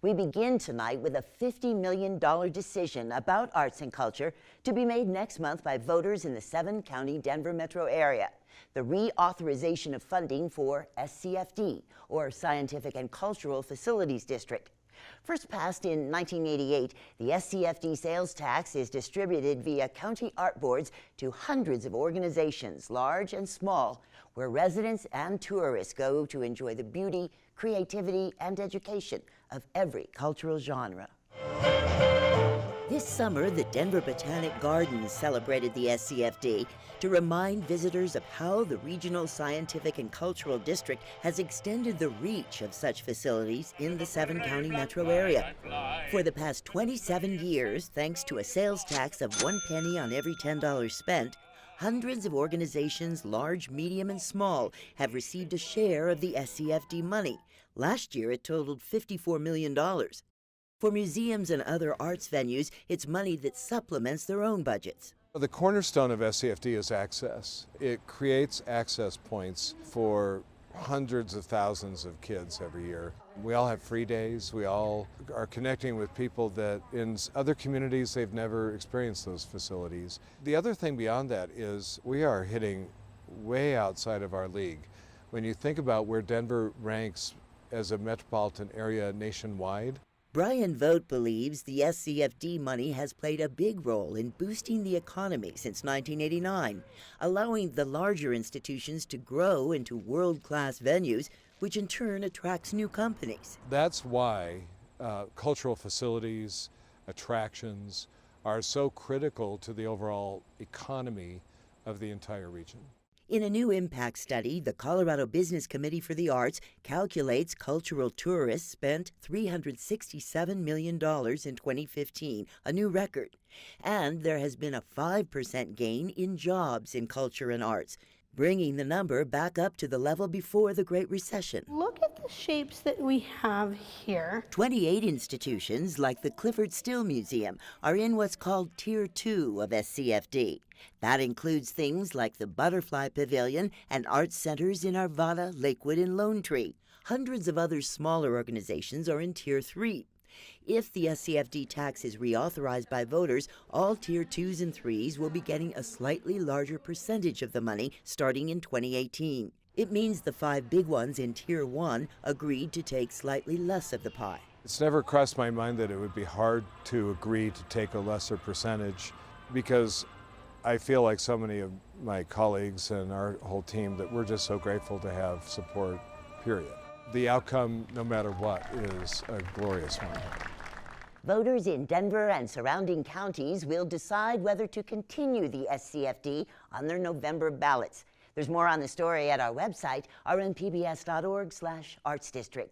We begin tonight with a $50 million decision about arts and culture to be made next month by voters in the 7-county Denver metro area. The reauthorization of funding for SCFD, or Scientific and Cultural Facilities District. First passed in 1988, the SCFD sales tax is distributed via county art boards to hundreds of organizations, large and small, where residents and tourists go to enjoy the beauty, creativity, and education of every cultural genre. This summer, the Denver Botanic Gardens celebrated the SCFD to remind visitors of how the Regional Scientific and Cultural District has extended the reach of such facilities in the 7-county metro area. For the past 27 years, thanks to a sales tax of 1 penny on every $10 spent, hundreds of organizations, large, medium, and small, have received a share of the SCFD money. Last year, it totaled $54 million. For museums and other arts venues, it's money that supplements their own budgets. The cornerstone of SCFD is access. It creates access points for hundreds of thousands of kids every year. We all have free days. We all are connecting with people that in other communities they've never experienced those facilities. The other thing beyond that is we are hitting way outside of our league. When you think about where Denver ranks as a metropolitan area nationwide. Brian Vogt believes the SCFD money has played a big role in boosting the economy since 1989, allowing the larger institutions to grow into world-class venues, which in turn attracts new companies. That's why cultural facilities, attractions are so critical to the overall economy of the entire region. In a new impact study, the Colorado Business Committee for the Arts calculates cultural tourists spent $367 million in 2015, a new record. And there has been a 5% gain in jobs in culture and arts, bringing the number back up to the level before the Great Recession. Look at the shapes that we have here. 28 institutions, like the Clifford Still Museum, are in what's called Tier 2 of SCFD. That includes things like the Butterfly Pavilion and arts centers in Arvada, Lakewood, and Lone Tree. Hundreds of other smaller organizations are in Tier 3. If the SCFD tax is reauthorized by voters, all Tier 2s and 3s will be getting a slightly larger percentage of the money starting in 2018. It means the 5 big ones in Tier 1 agreed to take slightly less of the pie. It's never crossed my mind that it would be hard to agree to take a lesser percentage, because I feel like so many of my colleagues and our whole team that we're just so grateful to have support, period. The outcome, no matter what, is a glorious one. Voters in Denver and surrounding counties will decide whether to continue the SCFD on their November ballots. There's more on the story at our website, rnpbs.org/artsdistrict.